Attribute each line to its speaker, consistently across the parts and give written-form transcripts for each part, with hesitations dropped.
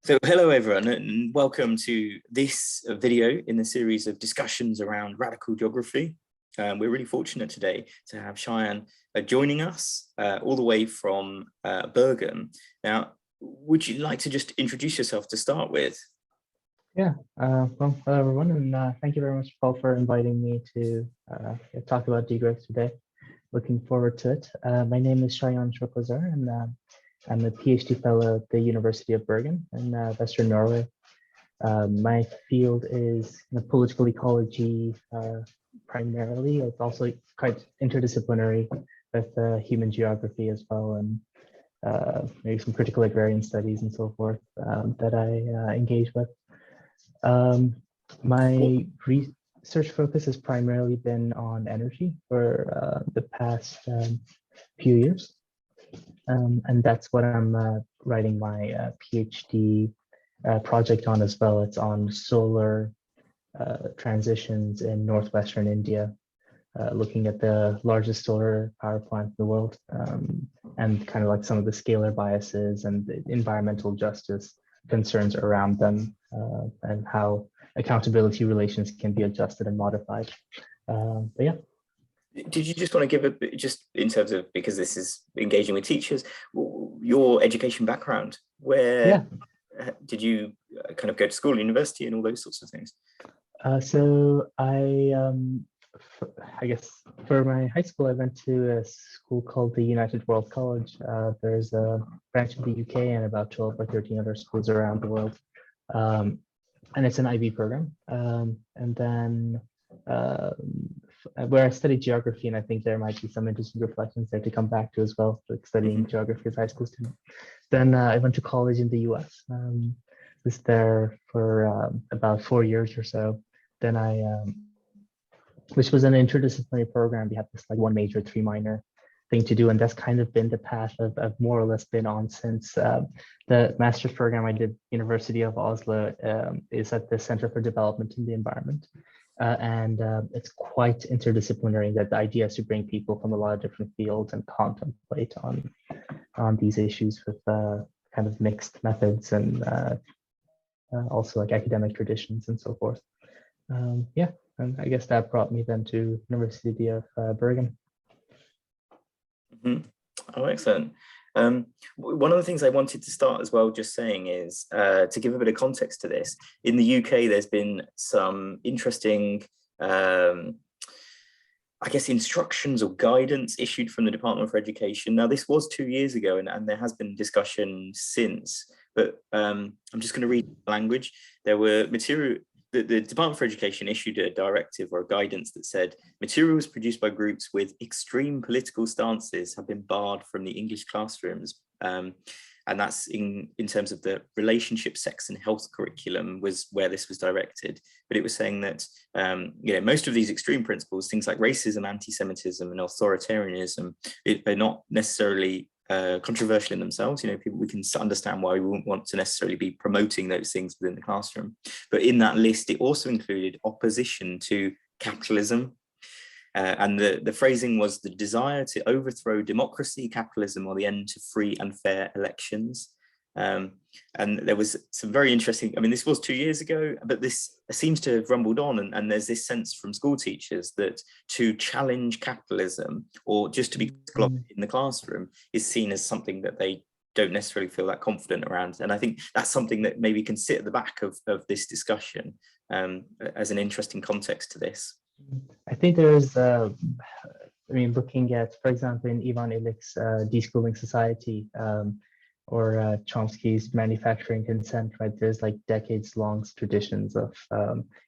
Speaker 1: So hello everyone and welcome to this video in the series of discussions around radical geography. We're really fortunate today to have Cheyenne joining us all the way from Bergen. Now, would you like to just introduce yourself to start with?
Speaker 2: Yeah, well, hello everyone, and thank you very much, Paul, for inviting me to talk about degrowth today. Looking forward to it. My name is Cheyenne Choklazar, and I'm a PhD fellow at the University of Bergen in Western Norway. My field is political ecology primarily. It's also quite interdisciplinary with human geography as well, and maybe some critical agrarian studies and so forth that I engage with. My research focus has primarily been on energy for the past few years. And that's what I'm writing my PhD project on as well. It's on solar transitions in northwestern India, looking at the largest solar power plant in the world, and kind of like some of the scalar biases and the environmental justice concerns around them, and how accountability relations can be adjusted and modified. But yeah.
Speaker 1: Did you just want to give a bit, just in terms of, because this is engaging with teachers, your education background? Where did you kind of go to school, university, and all those sorts of things?
Speaker 2: So I guess for my high school, I went to a school called the United World College. There's a branch in the UK and about 12 or 13 other schools around the world. And it's an IB program. And then where I studied geography, and I think there might be some interesting reflections there to come back to as well, like studying geography as a high school student. Then I went to college in the US. Was there for about 4 years or so. Then which was an interdisciplinary program. We had this like 1 major, 3 minor thing to do, and that's kind of been the path I've more or less been on since. The master's program I did, University of Oslo, is at the Center for Development in the Environment. And it's quite interdisciplinary. That the idea is to bring people from a lot of different fields and contemplate on these issues with kind of mixed methods and also like academic traditions and so forth. Yeah, and I guess that brought me then to University of Bergen.
Speaker 1: Oh, excellent. One of the things I wanted to start as well just saying is to give a bit of context to this. In the UK, there's been some interesting, I guess, instructions or guidance issued from the Department for Education. Now, this was 2 years ago, and there has been discussion since, but I'm just going to read the language. There were the Department for Education issued a directive or a guidance that said materials produced by groups with extreme political stances have been barred from the English classrooms. And that's in terms of the relationship, sex and health curriculum was where this was directed. But it was saying that most of these extreme principles, things like racism, anti-Semitism and authoritarianism, they're not necessarily controversial in themselves. We can understand why we wouldn't want to necessarily be promoting those things within the classroom. But in that list, it also included opposition to capitalism. And the phrasing was the desire to overthrow democracy, capitalism, or the end to free and fair elections. And there was some very interesting, this was 2 years ago, but this seems to have rumbled on, and there's this sense from school teachers that to challenge capitalism or just to be in the classroom is seen as something that they don't necessarily feel that confident around. And I think that's something that maybe can sit at the back of this discussion as an interesting context to this.
Speaker 2: I think there's, looking at, for example, in Ivan Illich's Deschooling Society, or Chomsky's Manufacturing Consent, right? There's like decades-long traditions of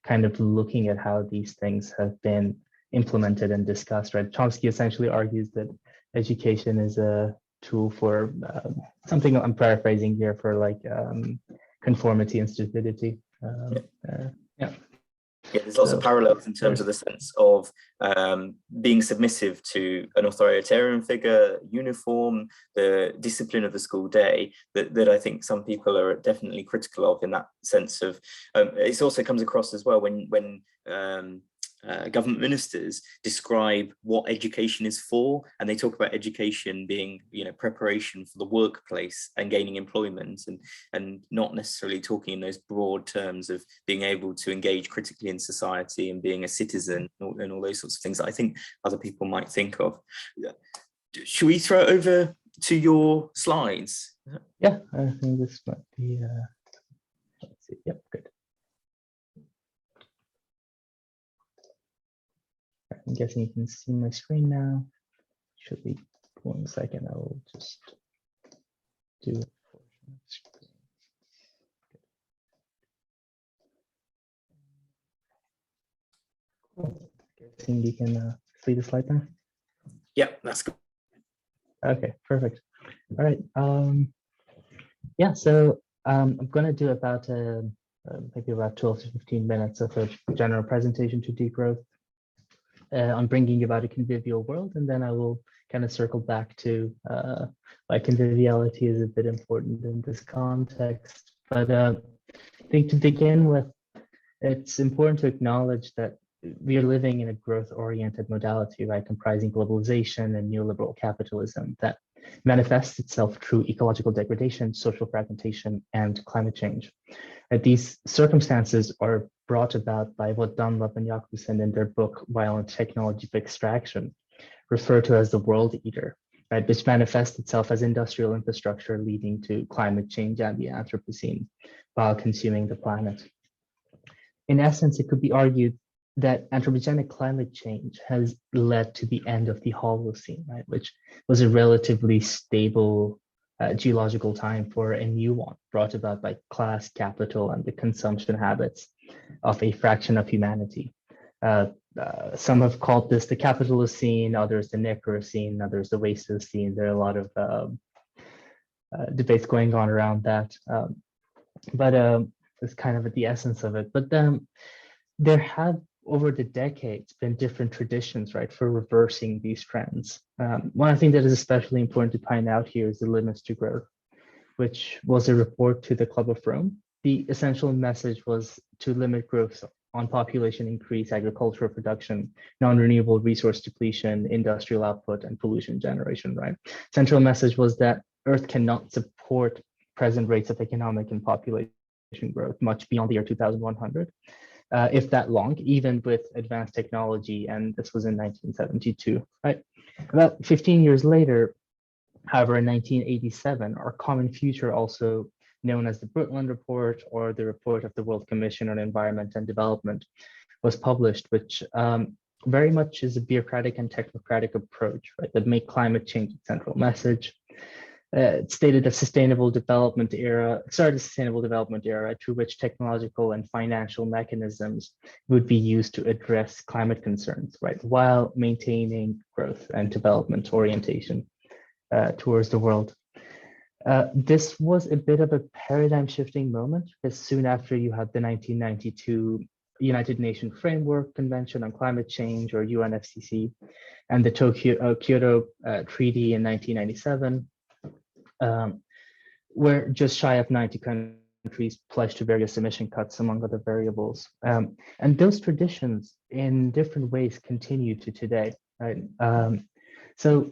Speaker 2: kind of looking at how these things have been implemented and discussed, right? Chomsky essentially argues that education is a tool for something I'm paraphrasing here, for like conformity and stupidity.
Speaker 1: Yeah, there's lots of parallels in terms of the sense of being submissive to an authoritarian figure, uniform, the discipline of the school day, that I think some people are definitely critical of in that sense of, it also comes across as well when government ministers describe what education is for, and they talk about education being, preparation for the workplace and gaining employment, and not necessarily talking in those broad terms of being able to engage critically in society and being a citizen and all those sorts of things that I think other people might think of. Should we throw it over to your slides?
Speaker 2: Yeah, I think this might be, let's see, yep, good. I'm guessing you can see my screen now. Should be 1 second. I will just do it. Cool. Guessing you can see the slide now.
Speaker 1: Yeah, that's good.
Speaker 2: Okay, perfect. All right. Yeah, so I'm going to do about maybe about 12 to 15 minutes of a general presentation to Degrowth. On bringing about a convivial world, and then I will kind of circle back to why conviviality is a bit important in this context. But I think to begin with, it's important to acknowledge that we are living in a growth-oriented modality, right, comprising globalization and neoliberal capitalism that manifests itself through ecological degradation, social fragmentation, and climate change. These circumstances are brought about by what Dunlop and Jakobsen in their book, Violent Technology of Extraction, refer to as the world eater, right, which manifests itself as industrial infrastructure leading to climate change and the Anthropocene while consuming the planet. In essence, it could be argued that anthropogenic climate change has led to the end of the Holocene, right, which was a relatively stable geological time for a new one brought about by class, capital, and the consumption habits of a fraction of humanity. Some have called this the Capitalocene, others the Necrocene, others the Wastocene. There are a lot of debates going on around that, but it's kind of at the essence of it. But there have, over the decades, been different traditions, right, for reversing these trends. One thing that is especially important to point out here is the Limits to Growth, which was a report to the Club of Rome. The essential message was to limit growth on population increase, agricultural production, non-renewable resource depletion, industrial output, and pollution generation, right? Central message was that Earth cannot support present rates of economic and population growth much beyond the year 2100. If that long, even with advanced technology, and this was in 1972, right? About 15 years later, however, in 1987, our common future, also known as the Brundtland Report or the Report of the World Commission on Environment and Development, was published, which very much is a bureaucratic and technocratic approach, right, that made climate change its central message. It stated a sustainable development era, through which technological and financial mechanisms would be used to address climate concerns, right, while maintaining growth and development orientation towards the world. This was a bit of a paradigm shifting moment, because soon after you had the 1992 United Nations Framework Convention on Climate Change, or UNFCCC, and the Kyoto Treaty in 1997. Where just shy of 90 countries pledged to various emission cuts, among other variables. And those traditions in different ways continue to today, right? So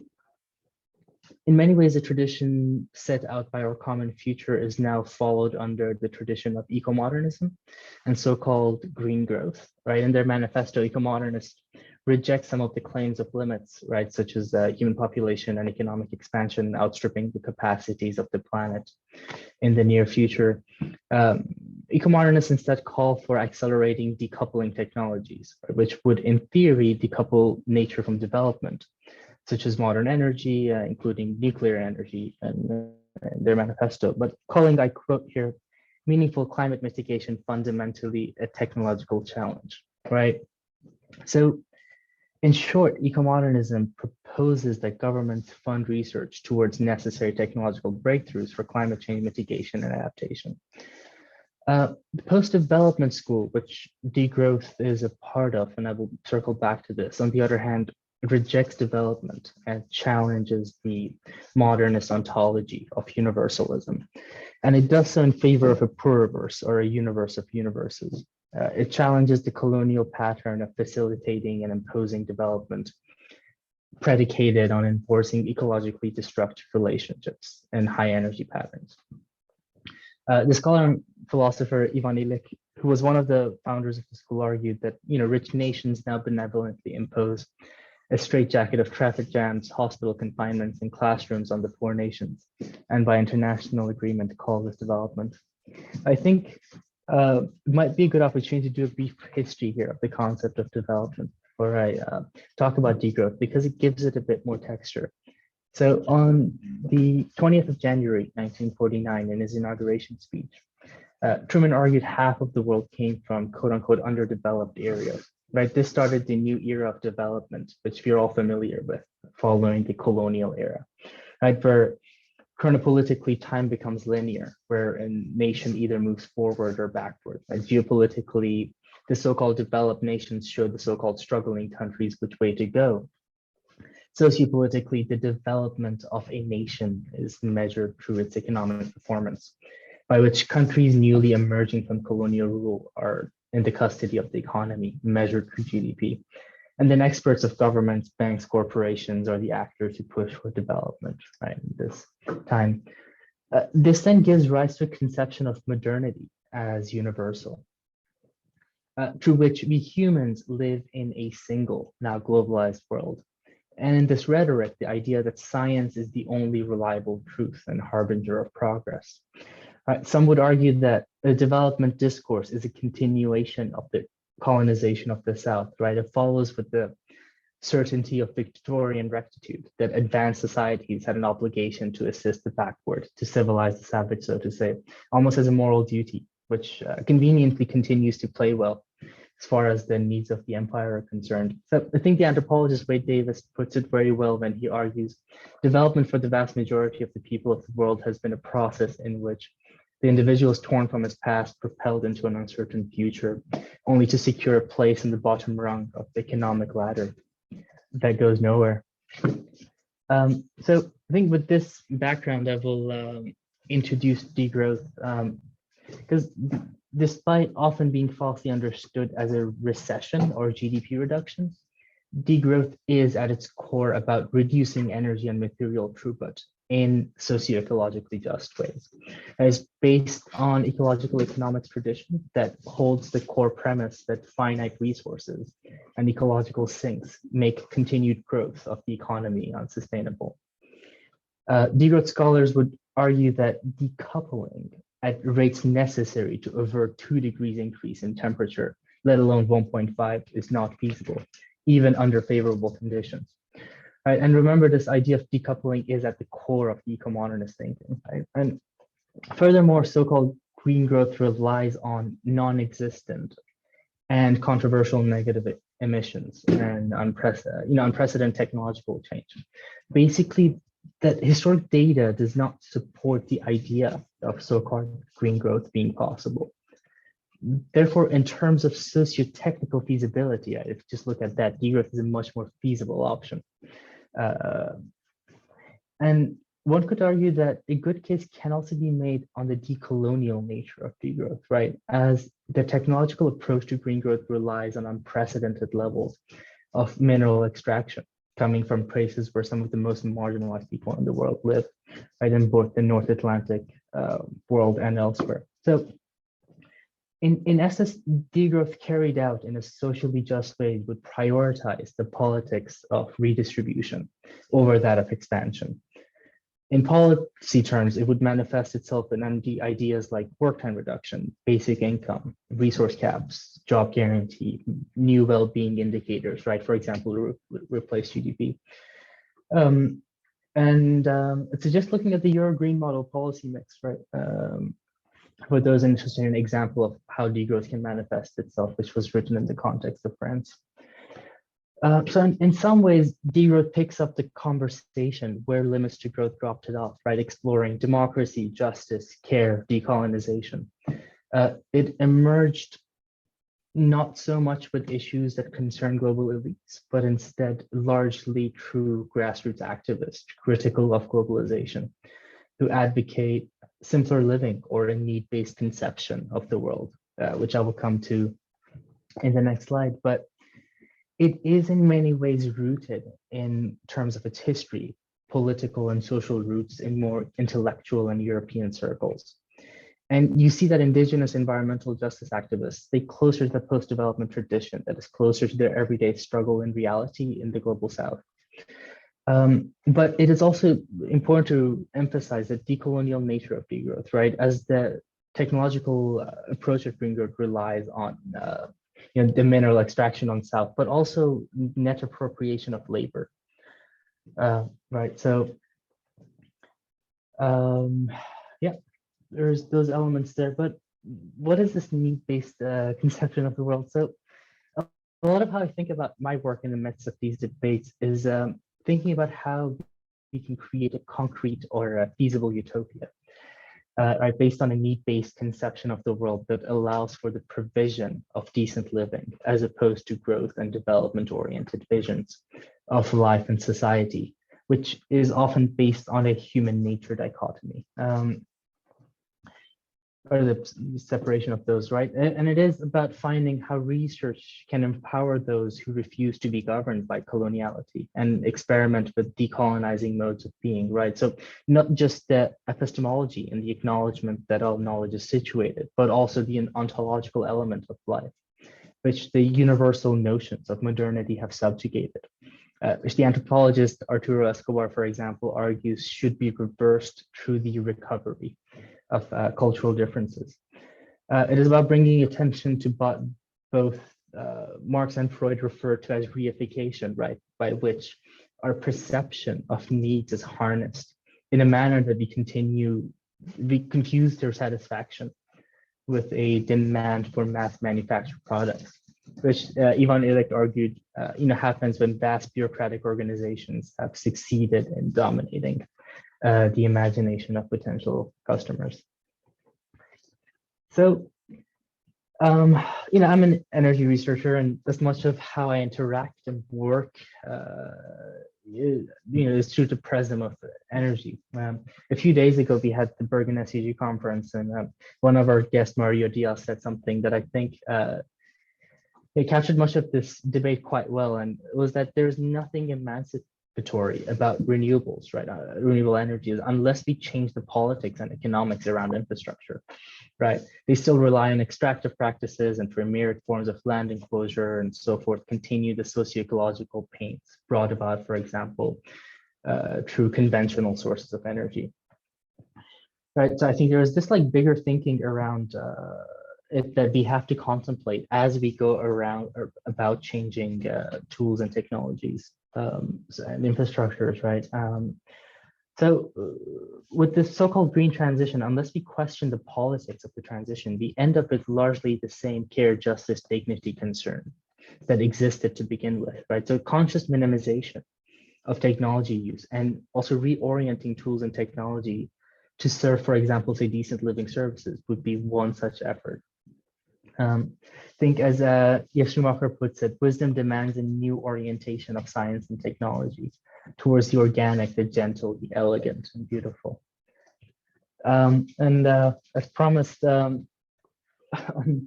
Speaker 2: in many ways, the tradition set out by our common future is now followed under the tradition of ecomodernism and so-called green growth, right? In their manifesto, ecomodernists reject some of the claims of limits, right, such as human population and economic expansion outstripping the capacities of the planet in the near future. Ecomodernists instead call for accelerating decoupling technologies, right, which would, in theory, decouple nature from development, such as modern energy, including nuclear energy, and their manifesto, but calling, I quote here, meaningful climate mitigation fundamentally a technological challenge, right? So in short, ecomodernism proposes that governments fund research towards necessary technological breakthroughs for climate change mitigation and adaptation. The post-development school, which Degrowth is a part of, and I will circle back to this, on the other hand, rejects development and challenges the modernist ontology of universalism. And it does so in favor of a pluriverse, or a universe of universes, It challenges the colonial pattern of facilitating and imposing development predicated on enforcing ecologically destructive relationships and high energy patterns. The scholar and philosopher Ivan Illich, who was one of the founders of the school, argued that rich nations now benevolently impose a straitjacket of traffic jams, hospital confinements, and classrooms on the poor nations, and by international agreement call this development. I think it might be a good opportunity to do a brief history here of the concept of development before I talk about degrowth, because it gives it a bit more texture. So on the 20th of January, 1949, in his inauguration speech, Truman argued half of the world came from quote unquote underdeveloped areas, right? This started the new era of development, which we're all familiar with following the colonial era, right? Where chronopolitically time becomes linear, where a nation either moves forward or backward. Like geopolitically, the so-called developed nations showed the so-called struggling countries which way to go. Sociopolitically, the development of a nation is measured through its economic performance, by which countries newly emerging from colonial rule are in the custody of the economy, measured through GDP. And then experts of governments, banks, corporations are the actors who push for development, right, in this time. This then gives rise to a conception of modernity as universal, through which we humans live in a single, now globalized world. And in this rhetoric, the idea that science is the only reliable truth and harbinger of progress. Some would argue that the development discourse is a continuation of the colonization of the South, right? It follows with the certainty of Victorian rectitude that advanced societies had an obligation to assist the backward, to civilize the savage, so to say, almost as a moral duty, which conveniently continues to play well as far as the needs of the empire are concerned. So I think the anthropologist Wade Davis puts it very well when he argues, development for the vast majority of the people of the world has been a process in which the individual is torn from his past, propelled into an uncertain future, only to secure a place in the bottom rung of the economic ladder that goes nowhere. So I think with this background, I will introduce degrowth, because despite often being falsely understood as a recession or GDP reduction, degrowth is at its core about reducing energy and material throughput in socio-ecologically just ways. It's based on ecological economics tradition that holds the core premise that finite resources and ecological sinks make continued growth of the economy unsustainable. Degrowth scholars would argue that decoupling at rates necessary to avert 2 degrees increase in temperature, let alone 1.5, is not feasible, even under favorable conditions. Right? And remember, this idea of decoupling is at the core of eco-modernist thinking. Right? And furthermore, so-called green growth relies on non-existent and controversial negative emissions and unprecedented technological change. Basically, that historic data does not support the idea of so-called green growth being possible. Therefore, in terms of socio-technical feasibility, if you just look at that, degrowth is a much more feasible option. And one could argue that a good case can also be made on the decolonial nature of degrowth, right? As the technological approach to green growth relies on unprecedented levels of mineral extraction, coming from places where some of the most marginalized people in the world live, right, in both the North Atlantic world and elsewhere. So in essence, degrowth carried out in a socially just way would prioritize the politics of redistribution over that of expansion. In policy terms, it would manifest itself in ideas like work time reduction, basic income, resource caps, job guarantee, new well-being indicators, right? For example, replace GDP. So just looking at the Euro Green Model policy mix, right? For those interested in an example of how degrowth can manifest itself, which was written in the context of France. So in some ways, degrowth picks up the conversation where limits to growth dropped it off, right? Exploring democracy, justice, care, decolonization. It emerged not so much with issues that concern global elites, but instead largely through grassroots activists critical of globalization, who advocate simpler living or a need-based conception of the world, which I will come to in the next slide, but it is in many ways rooted in terms of its history, political and social roots in more intellectual and European circles. And you see that indigenous environmental justice activists, they closer to the post-development tradition that is closer to their everyday struggle in reality in the global South. But it is also important to emphasize the decolonial nature of degrowth, right? As the technological approach of green growth relies on the mineral extraction on South, but also net appropriation of labor, right? So, yeah, there's those elements there. But what is this need-based conception of the world? So, a lot of how I think about my work in the midst of these debates is thinking about how we can create a concrete or a feasible utopia. Right, based on a need-based conception of the world that allows for the provision of decent living, as opposed to growth and development-oriented visions of life and society, which is often based on a human nature dichotomy, or the separation of those, right? And it is about finding how research can empower those who refuse to be governed by coloniality and experiment with decolonizing modes of being, right? So not just the epistemology and the acknowledgement that all knowledge is situated, but also the ontological element of life, which the universal notions of modernity have subjugated. Which the anthropologist Arturo Escobar, for example, argues should be reversed through the recovery of cultural differences. It is about bringing attention to both Marx and Freud refer to as reification, right? By which our perception of needs is harnessed in a manner that we confuse their satisfaction with a demand for mass manufactured products, which Ivan Illich argued, happens when vast bureaucratic organizations have succeeded in dominating the imagination of potential customers. So, I'm an energy researcher, and as much of how I interact and work, is through the prism of energy. A few days ago, we had the Bergen SEG conference, and one of our guests, Mario Diaz, said something that I think it captured much of this debate quite well, and it was that there's nothing emancipatory about renewables, right? Renewable energies, unless we change the politics and economics around infrastructure, right? They still rely on extractive practices and for myriad forms of land enclosure and so forth, continue the socio-ecological pains brought about, for example, through conventional sources of energy, right? So I think there is this like bigger thinking around it that we have to contemplate as we go around or about changing tools and technologies and infrastructures, right? So with this so-called green transition, unless we question the politics of the transition, we end up with largely the same care, justice, dignity concern that existed to begin with, right? So conscious minimization of technology use and also reorienting tools and technology to serve, for example, say decent living services would be one such effort. I think as Jeff Schumacher puts it, wisdom demands a new orientation of science and technology towards the organic, the gentle, the elegant, and beautiful. As promised, on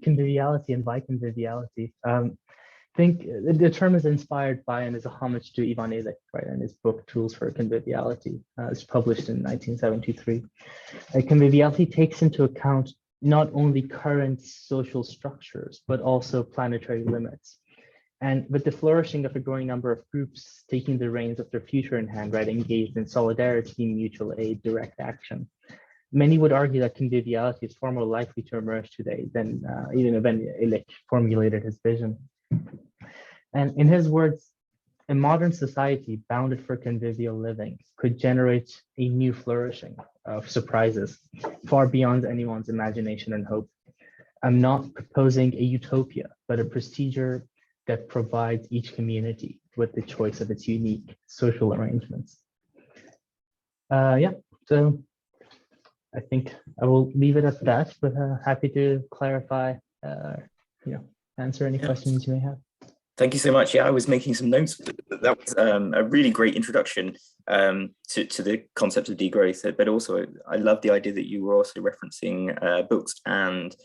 Speaker 2: conviviality and by conviviality, I think the term is inspired by and is a homage to Ivan Illich, right, and his book Tools for Conviviality. It's published in 1973. Conviviality takes into account not only current social structures, but also planetary limits. And with the flourishing of a growing number of groups taking the reins of their future in hand, right, engaged in solidarity, mutual aid, direct action, many would argue that conviviality is far more likely to emerge today than even when Illich formulated his vision. And in his words, a modern society bounded for convivial living could generate a new flourishing of surprises far beyond anyone's imagination and hope. I'm not proposing a utopia, but a procedure that provides each community with the choice of its unique social arrangements. So I think I will leave it at that, but happy to clarify, answer any questions you may have.
Speaker 1: Thank you so much. Yeah, I was making some notes. That was a really great introduction to the concept of degrowth, but also I love the idea that you were also referencing books and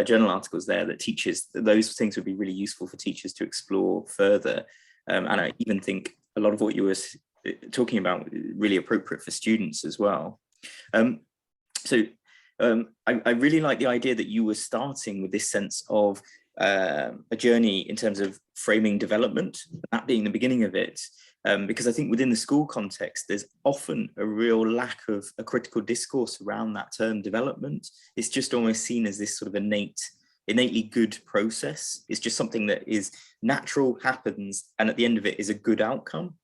Speaker 1: journal articles there that teachers, those things would be really useful for teachers to explore further. And I even think a lot of what you were talking about really appropriate for students as well. I really like the idea that you were starting with this sense of a journey in terms of framing development, that being the beginning of it, because I think within the school context, there's often a real lack of a critical discourse around that term development. It's just almost seen as this sort of innately good process. It's just something that is natural, happens, and at the end of it is a good outcome.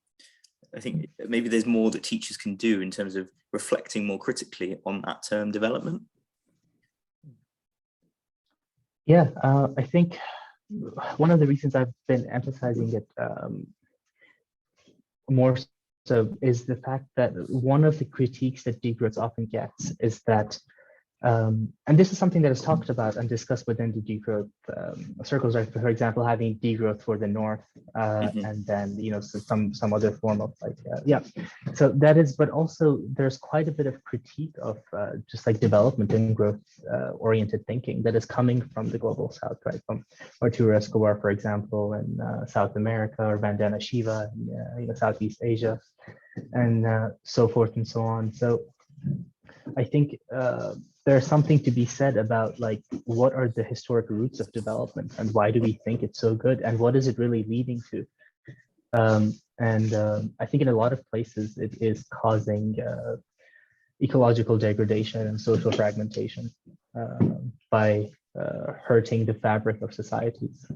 Speaker 1: I think maybe there's more that teachers can do in terms of reflecting more critically on that term development.
Speaker 2: Yeah, I think one of the reasons I've been emphasizing it more so is the fact that one of the critiques that degrowth often gets is that, and this is something that is talked about and discussed within the degrowth circles, right? For example, having degrowth for the north, and then so some other form of so that is, but also there's quite a bit of critique of just like development and growth oriented thinking that is coming from the global south, right? From Arturo Escobar, for example, in South America, or Vandana Shiva in Southeast Asia, and so forth and so on. So I think there's something to be said about like what are the historic roots of development and why do we think it's so good and what is it really leading to? I think in a lot of places it is causing ecological degradation and social fragmentation by hurting the fabric of societies.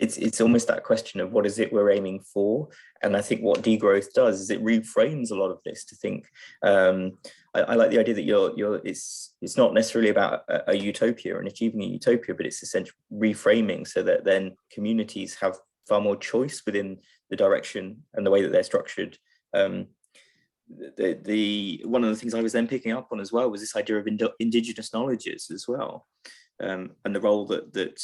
Speaker 1: It's almost that question of what is it we're aiming for, and I think what degrowth does is it reframes a lot of this to think. I like the idea that it's not necessarily about a utopia and achieving a utopia, but it's essentially reframing so that then communities have far more choice within the direction and the way that they're structured. One of the things I was then picking up on as well was this idea of indigenous knowledges as well, and the role that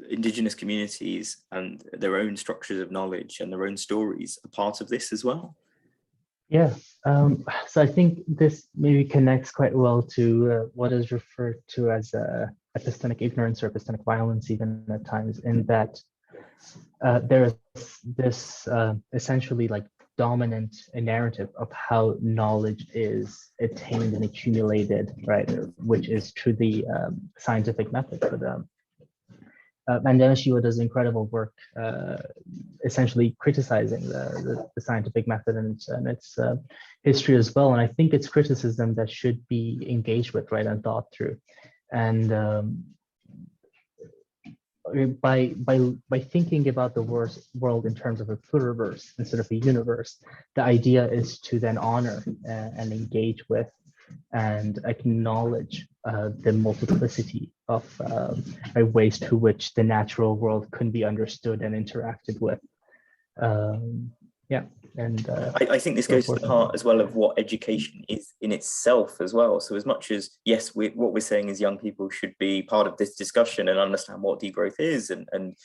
Speaker 1: Indigenous communities and their own structures of knowledge and their own stories are part of this as well.
Speaker 2: Yeah, so I think this maybe connects quite well to what is referred to as epistemic ignorance or epistemic violence, even at times, in that there is this essentially like dominant narrative of how knowledge is attained and accumulated, right, which is through the scientific method. But Vandana Shiva does incredible work essentially criticizing the scientific method and its history as well. And I think it's criticism that should be engaged with, right, and thought through. And by thinking about the world in terms of a pluriverse instead of a universe, the idea is to then honor and engage with and acknowledge the multiplicity of ways to which the natural world can be understood and interacted with.
Speaker 1: I think this goes to the heart as well of what education is in itself as well. So as much as, yes, what we're saying is young people should be part of this discussion and understand what degrowth is and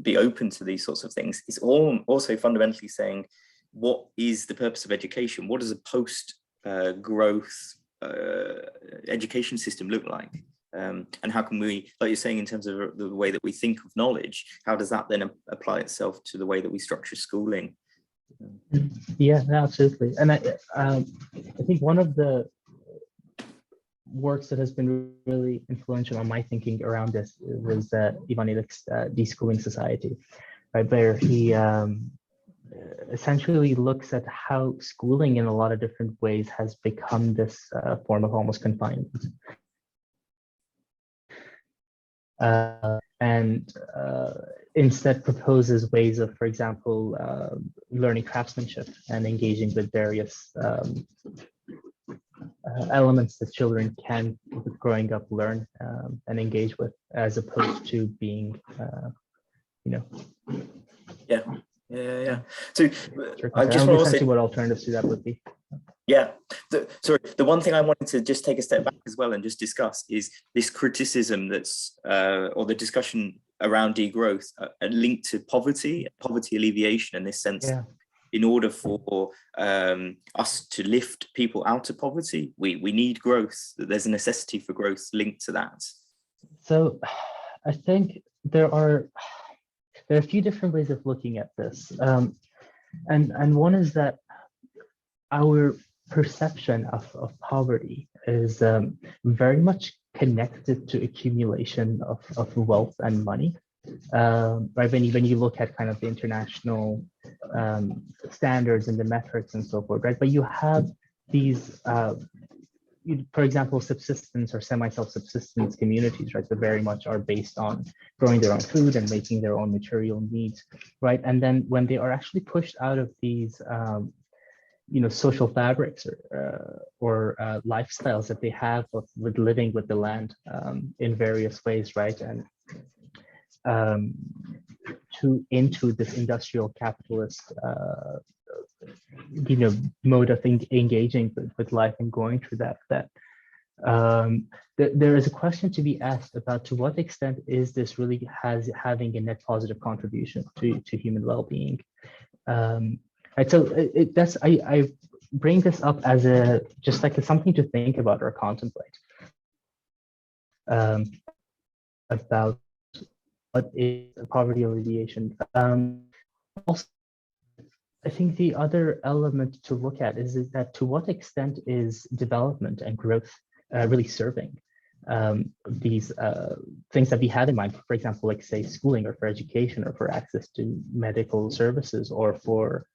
Speaker 1: be open to these sorts of things, it's also fundamentally saying, what is the purpose of education? What does a post-growth education system look like? And how can we, like you're saying, in terms of the way that we think of knowledge, how does that then apply itself to the way that we structure schooling?
Speaker 2: Yeah, absolutely. And I think one of the works that has been really influential on my thinking around this was Ivan Illich's Deschooling Society, right, where he essentially looks at how schooling in a lot of different ways has become this form of almost confinement. And instead proposes ways of, for example, learning craftsmanship and engaging with various elements that children can, growing up, learn and engage with, as opposed to being,
Speaker 1: Yeah. So
Speaker 2: I just want to see what alternatives to that would be.
Speaker 1: Yeah. The one thing I wanted to just take a step back as well and just discuss is this criticism that's, or the discussion around degrowth, linked to poverty alleviation, in this sense.
Speaker 2: Yeah.
Speaker 1: In order for us to lift people out of poverty, we need growth. There's a necessity for growth linked to that.
Speaker 2: So I think there are a few different ways of looking at this. And one is that our perception of poverty is very much connected to accumulation of wealth and money. Right, when you look at kind of the international standards and the metrics and so forth, right? But you have these, for example, subsistence or semi-self-subsistence communities, right? That very much are based on growing their own food and making their own material needs, right? And then when they are actually pushed out of these, social fabrics or lifestyles that they have with living with the land in various ways, right? And into this industrial capitalist mode of engaging with life and going through that there is a question to be asked about to what extent is this really having a net positive contribution to human well-being. Right, so I bring this up as just like something to think about or contemplate about what is poverty alleviation. Also, I think the other element to look at is that to what extent is development and growth really serving these things that we had in mind, for example, like say schooling or for education or for access to medical services or for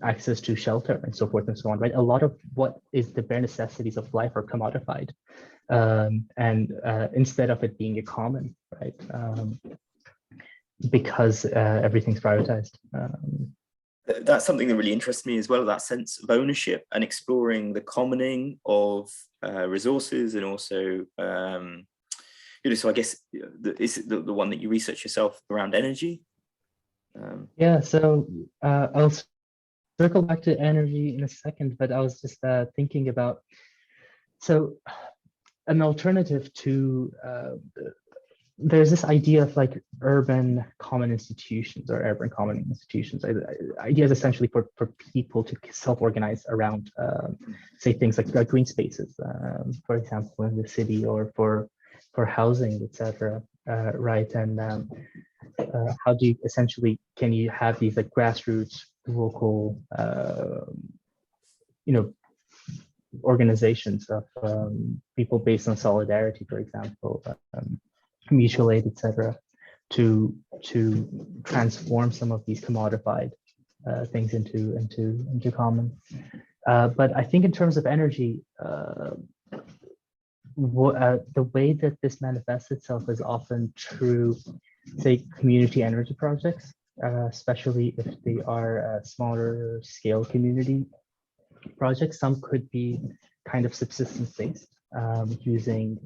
Speaker 2: access to shelter and so forth and so on, right? A lot of what is the bare necessities of life are commodified. And instead of it being a common, right? Because everything's privatized.
Speaker 1: That's something that really interests me as well, that sense of ownership and exploring the commoning of resources, and also, so I guess, is it the one that you research yourself around energy?
Speaker 2: Yeah, so I'll circle back to energy in a second, but I was just thinking about, so an alternative to there's this idea of like urban common institutions or urban common institutions. Ideas essentially for people to self-organize around, say, things like green spaces, for example, in the city, or for housing, etc. Right, and how do you essentially, can you have these like grassroots local, organizations of people based on solidarity, for example, mutual aid, etc., to transform some of these commodified things into common. But I think in terms of energy, the way that this manifests itself is often through, say, community energy projects, especially if they are smaller scale community projects. Some could be kind of subsistence based, using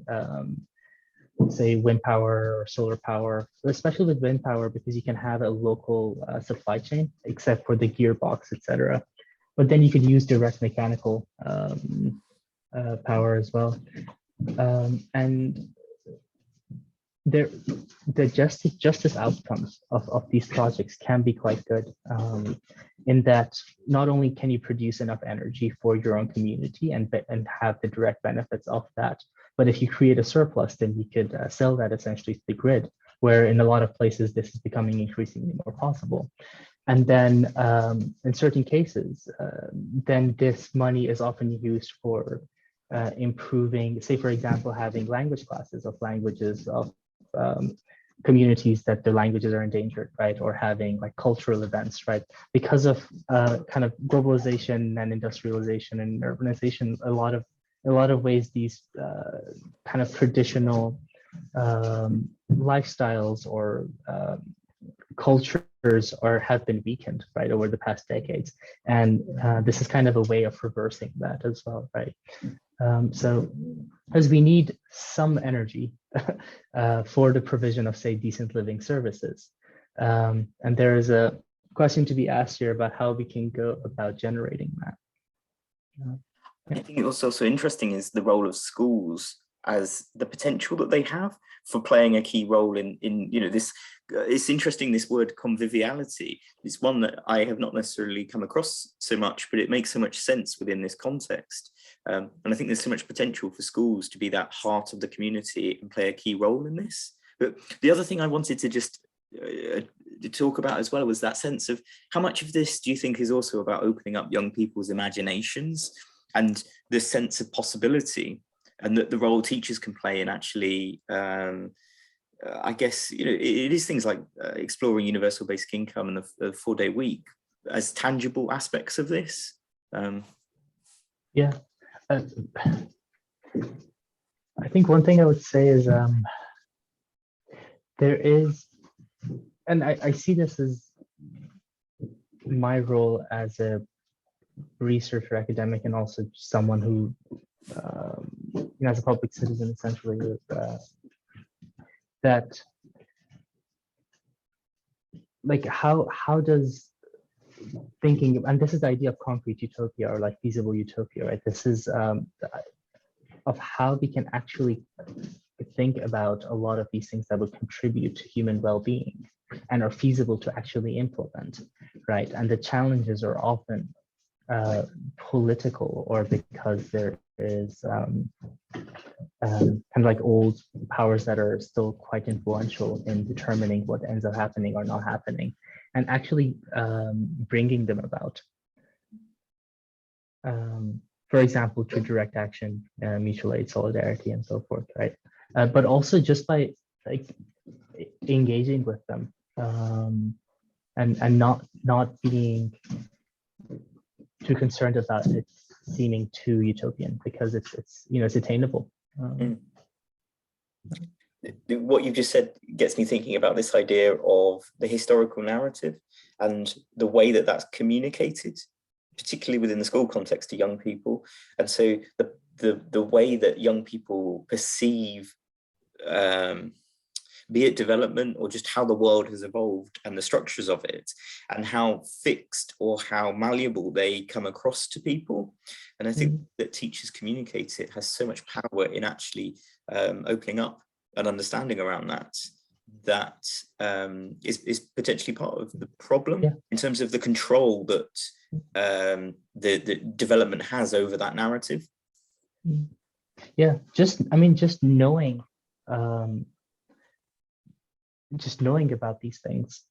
Speaker 2: say wind power or solar power, especially with wind power, because you can have a local supply chain, except for the gearbox, etc. But then you could use direct mechanical power as well. And the justice outcomes of these projects can be quite good, in that not only can you produce enough energy for your own community and have the direct benefits of that, but if you create a surplus, then you could sell that essentially to the grid, where in a lot of places this is becoming increasingly more possible. And then in certain cases, then this money is often used for improving, say, for example, having language classes of languages of communities that their languages are endangered, right? Or having like cultural events, right? Because of kind of globalization and industrialization and urbanization, a lot of ways these kind of traditional lifestyles or cultures have been weakened, right, over the past decades. And this is kind of a way of reversing that as well, right? So as we need some energy for the provision of, say, decent living services. And there is a question to be asked here about how we can go about generating that.
Speaker 1: I think what's also interesting is the role of schools as the potential that they have for playing a key role in this. It's interesting, this word conviviality is one that I have not necessarily come across so much, but it makes so much sense within this context. And I think there's so much potential for schools to be that heart of the community and play a key role in this. But the other thing I wanted to just to talk about as well was that sense of how much of this do you think is also about opening up young people's imaginations and the sense of possibility, and that the role teachers can play in actually, I guess, it is things like exploring universal basic income and the 4-day week as tangible aspects of this.
Speaker 2: Yeah, I think one thing I would say is there is, and I see this as my role as a researcher, academic, and also someone who, as a public citizen, essentially, that, like, how does thinking, and this is the idea of concrete utopia or like feasible utopia, right? This is of how we can actually think about a lot of these things that would contribute to human well-being and are feasible to actually implement, right? And the challenges are often political, or because there is kind of like old powers that are still quite influential in determining what ends up happening or not happening, and actually bringing them about. For example, through direct action, mutual aid, solidarity, and so forth, right? But also just by like engaging with them, and not being too concerned about it seeming too utopian, because it's attainable.
Speaker 1: What you've just said gets me thinking about this idea of the historical narrative and the way that that's communicated, particularly within the school context, to young people. And so the way that young people perceive, be it development or just how the world has evolved and the structures of it, and how fixed or how malleable they come across to people. And I think that teachers communicate it has so much power in actually opening up an understanding around that is potentially part of the problem, in terms of the control that the development has over that narrative.
Speaker 2: Yeah, just knowing about these things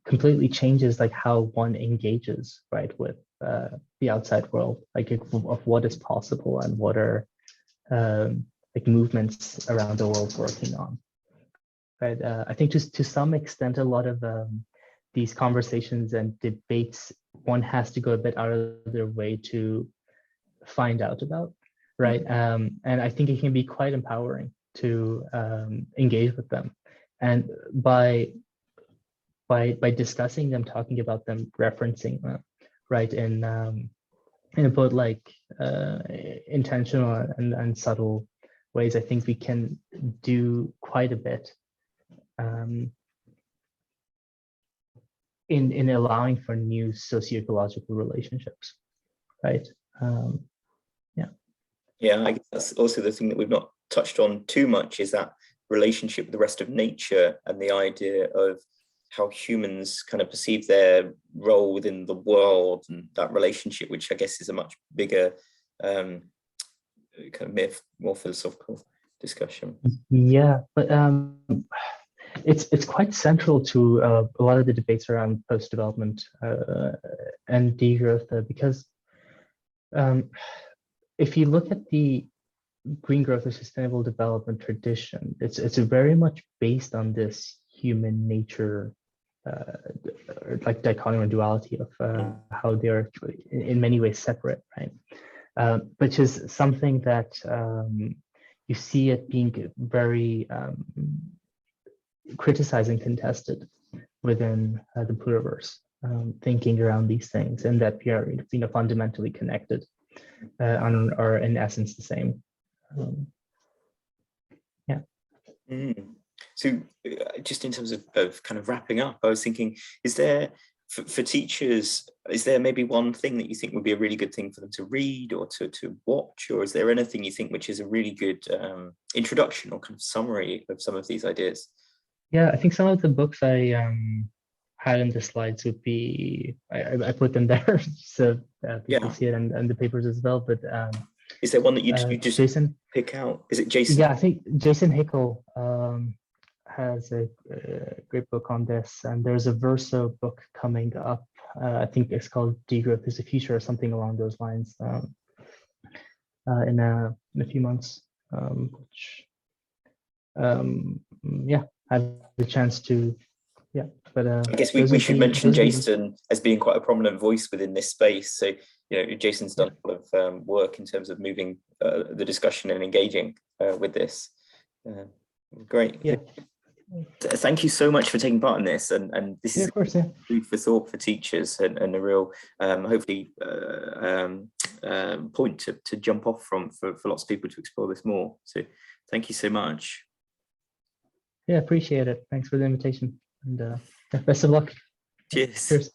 Speaker 2: completely changes like how one engages, right, with the outside world, like of what is possible and what are like movements around the world working on, right? I think just to some extent, a lot of these conversations and debates, one has to go a bit out of their way to find out about, right? And I think it can be quite empowering to engage with them, and by discussing them, talking about them, referencing them, right, in both like intentional and subtle ways, I think we can do quite a bit in allowing for new socio-ecological relationships, right?
Speaker 1: Yeah, I guess that's also the thing that we've not touched on too much, is that relationship with the rest of nature, and the idea of how humans kind of perceive their role within the world, and that relationship, which I guess is a much bigger kind of more philosophical discussion.
Speaker 2: Yeah, but it's quite central to a lot of the debates around post-development and degrowth, because if you look at the green growth or sustainable development tradition, it's very much based on this human nature, like dichotomy or duality of how they're in many ways separate, right? Which is something that you see it being very criticized and contested within the Pluriverse, thinking around these things, and that we are fundamentally connected and are in essence the same.
Speaker 1: So just in terms of kind of wrapping up, I was thinking, is there for teachers, is there maybe one thing that you think would be a really good thing for them to read or to watch, or is there anything you think which is a really good introduction or kind of summary of some of these ideas?
Speaker 2: Yeah, I think some of the books I had in the slides would be, I put them there so people see it, and the papers as well. But
Speaker 1: is there one that you just
Speaker 2: Jason
Speaker 1: pick out? Is it Jason?
Speaker 2: Yeah, I think Jason Hickel has a great book on this, and there's a Verso book coming up. I think it's called Degrowth is the Future or something along those lines in a few months, which yeah, I have the chance to, but
Speaker 1: I guess we should mention Jason as being quite a prominent voice within this space. So, Jason's done a lot of work in terms of moving the discussion and engaging with this. Great.
Speaker 2: Yeah.
Speaker 1: Thank you so much for taking part in this, and this is
Speaker 2: of course,
Speaker 1: food for thought for teachers, and a real hopefully point to jump off from for lots of people to explore this more. So thank you so much.
Speaker 2: Yeah, appreciate it. Thanks for the invitation, and best of luck.
Speaker 1: Cheers.
Speaker 2: Cheers.